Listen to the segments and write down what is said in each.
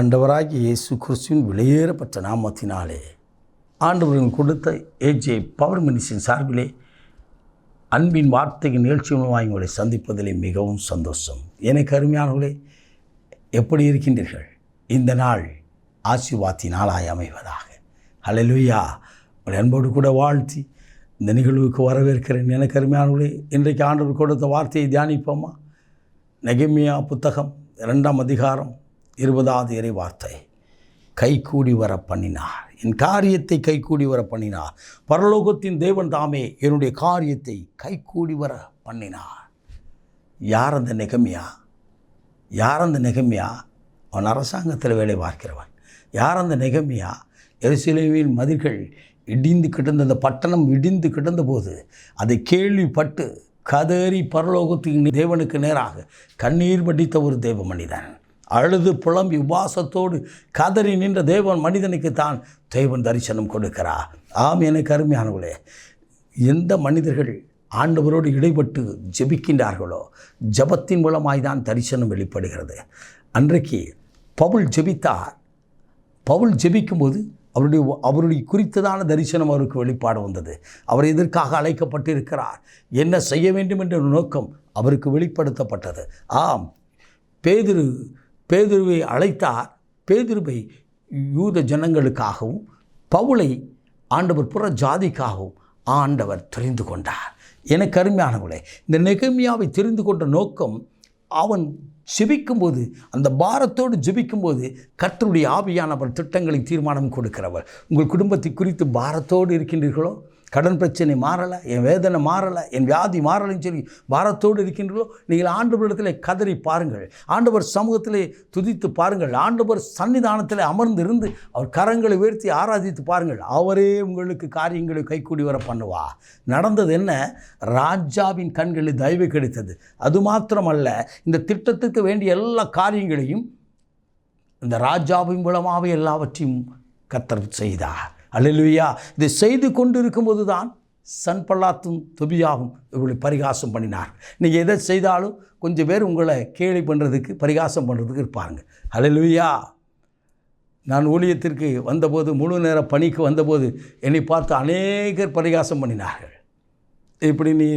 ஆண்டவராகிய இயேசு கிறிஸ்துவின் விலையேறப்பட்ட நாமத்தினாலே ஆண்டவர்கள் கொடுத்த ஏஜே பவர் மினிஸ்ட்ரியின் சார்பிலே அன்பின் வார்த்தையின் நிகழ்ச்சி மூலமாக உங்களை சந்திப்பதிலே மிகவும் சந்தோஷம். எனக்கு அருமையானவர்களே, எப்படி இருக்கின்றீர்கள்? இந்த நாள் ஆசீர்வாதத்தின் நாளாய் அமைவதாக. ஹல்லேலூயா. உங்களை அன்போடு கூட வாழ்த்தி இந்த நிகழ்வுக்கு வரவேற்கிறேன். எனக்கு அருமையானவர்களே, இன்றைக்கு ஆண்டவர் கொடுத்த வார்த்தையை தியானிப்போமா? நெகேமியா புத்தகம் 2ஆம் அதிகாரம் 20வது இறை வார்த்தை. கைகூடி வர பண்ணினார், என் காரியத்தை கைகூடி வர பண்ணினார். பரலோகத்தின் தேவன் தாமே என்னுடைய காரியத்தை கைகூடி வர பண்ணினார். யார் அந்த நெகேமியா? அவன் அரசாங்கத்தில் வேலை பார்க்கிறவன். யார் அந்த நெகேமியா? எருசலேமின் மதில்கள் இடிந்து கிடந்த, அந்த பட்டணம் இடிந்து கிடந்தபோது அதை கேள்விப்பட்டு கதறி பரலோகத்தின் தேவனுக்கு நேராக கண்ணீர் வடித்த ஒரு தேவ மனிதன். அழுது புலம்பி உபாசத்தோடு கதறி நின்ற தேவன் மனிதனுக்கு தான் தேவன் தரிசனம் கொடுக்கிறார். ஆம், எனக்கு அருமையானவர்களே, எந்த மனிதர்கள் ஆண்டவரோடு இடைப்பட்டு ஜெபிக்கின்றார்களோ ஜபத்தின் மூலமாய்தான் தரிசனம் வெளிப்படுகிறது. அன்றைக்கு பவுல் ஜெபித்தார். பவுல் ஜெபிக்கும்போது அவருடைய குறித்ததான தரிசனம் அவருக்கு வெளிப்பாடு வந்தது. அவர் எதற்காக அழைக்கப்பட்டிருக்கிறார், என்ன செய்ய வேண்டும் என்ற நோக்கம் அவருக்கு வெளிப்படுத்தப்பட்டது. ஆம், பேதுருவை அழைத்தார். பேதுருவை யூத ஜனங்களுக்காகவும் பவுலை ஆண்டவர் புற ஜாதிக்காகவும் ஆண்டவர் தெரிந்து கொண்டார். எனக்கு அருமையானவர்களே, இந்த நெகேமியாவை தெரிந்து கொண்ட நோக்கம், அவன் ஜெபிக்கும்போது, அந்த பாரத்தோடு ஜெபிக்கும்போது கர்த்தருடைய ஆவியானவர் திட்டங்களை தீர்மானம் கொடுக்கிறவர். உங்கள் குடும்பத்தை குறித்து பாரத்தோடு இருக்கின்றீர்களோ? கடன் பிரச்சனை மாறலை, என் வேதனை மாறலை, என் வியாதி மாறலைன்னு சொல்லி பாரத்தோடு இருக்கின்றீர்களோ? நீங்கள் ஆண்டவரிடத்தில் கதறி பாருங்கள், ஆண்டவர் சமூகத்திலே துதித்து பாருங்கள், ஆண்டவர் சன்னிதானத்தில் அமர்ந்திருந்து அவர் கரங்களை உயர்த்தி ஆராதித்து பாருங்கள். அவரே உங்களுக்கு காரியங்களை கைகூடி வர பண்ணுவா. நடந்தது என்ன? ராஜாவின் கண்களில் தயவு கிடைத்தது. அது மாத்திரமல்ல, இந்த திட்டத்துக்கு வேண்டிய எல்லா காரியங்களையும் இந்த ராஜாவின் மூலமாகவே எல்லாவற்றையும் கர்த்தர் செய்தார். அல்லேலூயா. இதை செய்து கொண்டு இருக்கும்போது தான் சன்பல்லாத்தும் தொபியாவும் இவங்களை பரிகாசம் பண்ணினார். நீங்கள் எதை செய்தாலும் கொஞ்சம் பேர் உங்களை கேலி பண்ணுறதுக்கு, பரிகாசம் பண்ணுறதுக்கு இருப்பாங்க. அல்லேலூயா. நான் ஊழியத்திற்கு வந்தபோது, முழு நேர பணிக்கு வந்தபோது என்னை பார்த்து அநேகர் பரிகாசம் பண்ணினார்கள். இப்படி நீ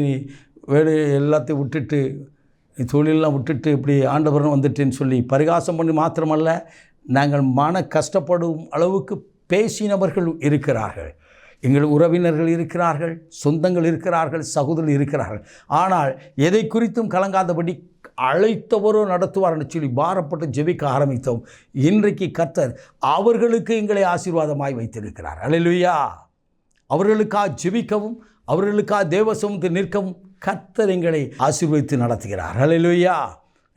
வேலை எல்லாத்தையும் விட்டுட்டு, தொழிலெலாம் விட்டுட்டு இப்படி ஆண்டவரன் வந்துட்டேன்னு சொல்லி பரிகாசம் பண்ணி மாத்திரமல்ல, நாங்கள் மன கஷ்டப்படும் அளவுக்கு பேசினவர்கள் இருக்கிறார்கள். எங்கள் உறவினர்கள் இருக்கிறார்கள், சொந்தங்கள் இருக்கிறார்கள், சகோதரர்கள் இருக்கிறார்கள். ஆனால் எதை குறித்தும் கலங்காதபடி அழைத்தவரோ நடத்துவார்னு சொல்லி பாரப்பட்டு ஜெபிக்க ஆரம்பித்தோம். இன்றைக்கு கர்த்தர் அவர்களுக்கு எங்களை ஆசீர்வாதமாய் வைத்திருக்கிறார். அல்லேலூயா. அவர்களுக்காக ஜெபிக்கவும், அவர்களுக்காக தேவசமூகத்தில் நிற்கவும் கர்த்தர் எங்களை ஆசீர்வதித்து நடத்துகிறார். அல்லேலூயா.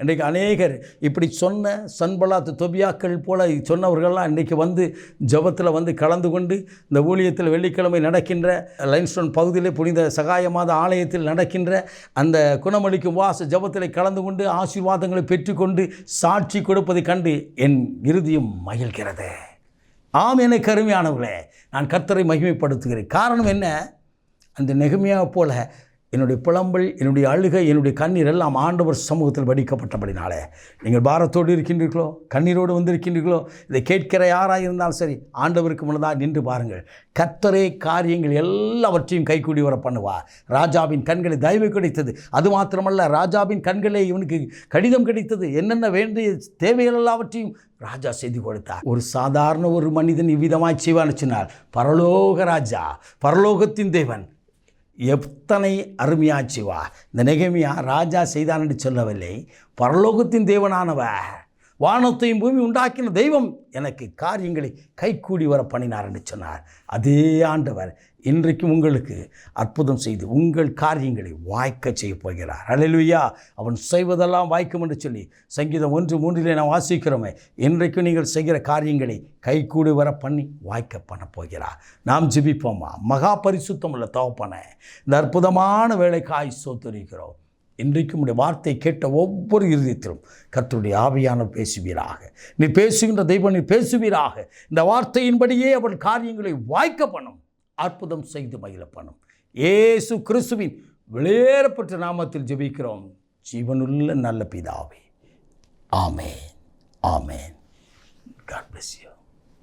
இன்றைக்கு அநேகர் இப்படி சொன்ன சன்பல்லாத்து தொபியாக்கள் போல சொன்னவர்கள்லாம் இன்றைக்கி வந்து ஜபத்தில் வந்து கலந்து கொண்டு, இந்த ஊழியத்தில் வெள்ளிக்கிழமை நடக்கின்ற லைன்ஸ்டோன் பகுதியில் புனித சகாய மாத ஆலயத்தில் நடக்கின்ற அந்த குணமளிக்கும் வாச ஜபத்தில் கலந்து கொண்டு ஆசீர்வாதங்களை பெற்றுக்கொண்டு சாட்சி கொடுப்பதை கண்டு என் இருதயம் மகிழ்கிறது. ஆம், எனக்கு அருமையானவர்களே, நான் கர்த்தரை மகிமைப்படுத்துகிறேன். காரணம் என்ன? அந்த நெகேமியா போல என்னுடைய புலம்பல், என்னுடைய அழுகை, என்னுடைய கண்ணீர் எல்லாம் ஆண்டவர் சமூகத்தில் வடிக்கப்பட்டபடினாலே நீங்கள் பாரத்தோடு இருக்கின்றீர்களோ, கண்ணீரோடு வந்திருக்கின்றீர்களோ, இதை கேட்கிற யாராக இருந்தாலும் சரி, ஆண்டவருக்கு முன்னதாக நின்று பாருங்கள். கர்த்தரே காரியங்கள் எல்லாவற்றையும் கைகூடி வர பண்ணுவார். ராஜாவின் கண்களில் தயவு கிடைத்தது. அது மாத்திரமல்ல, ராஜாவின் கண்களே இவனுக்கு கடிதம் கிடைத்தது. என்னென்ன வேண்டிய தேவைகள் எல்லாவற்றையும் ராஜா செய்து கொடுத்தார். ஒரு சாதாரண ஒரு மனிதன் இவ்விதமாய் செய்வான்னு சொன்னார். பரலோக ராஜா, பரலோகத்தின் தேவன் எத்தனை அருமையாச்சுவா. இந்த நெகேமியா ராஜா செய்தான் என்று சொல்லவில்லை, பரலோகத்தின் தேவனானவர், வானத்தையும் பூமி உண்டாக்கின தெய்வம் எனக்கு காரியங்களை கைகூடி வர பண்ணினார் என்று சொன்னார். அதே ஆண்டவர் இன்றைக்கும் உங்களுக்கு அற்புதம் செய்து உங்கள் காரியங்களை வாய்க்க செய்ய போகிறார். அல்லேலூயா. அவன் செய்வதெல்லாம் வாய்க்கும் என்று சொல்லி சங்கீதம் 1:3 நாம் வாசிக்கிறோமே. இன்றைக்கும் நீங்கள் செய்கிற காரியங்களை கைகூடி வர பண்ணி வாய்க்க பண்ண போகிறார். நாம் ஜெபிப்போமா? மகா பரிசுத்தம் உள்ள தகப்பனே, இந்த அற்புதமான வேலைக்காய் ஸ்தோத்திரிக்கிறோம். இன்றைக்கும் உடைய வார்த்தை கேட்ட ஒவ்வொரு இருதயத்திலும் கர்த்தருடைய ஆவியானவர் பேசுவீராக. நீ பேசுகின்ற தெய்வம் நீ பேசுவீராக. இந்த வார்த்தையின்படியே அவள் காரியங்களை வாய்க்க பண்ணும், அற்புதம் செய்து மகிழ பண்ணும். இயேசு கிறிஸ்துவின் வெளியேறப்பட்ட நாமத்தில் ஜெபிக்கிறோம் ஜீவனுள்ள நல்ல பிதாவே. ஆமென், ஆமென். God bless you.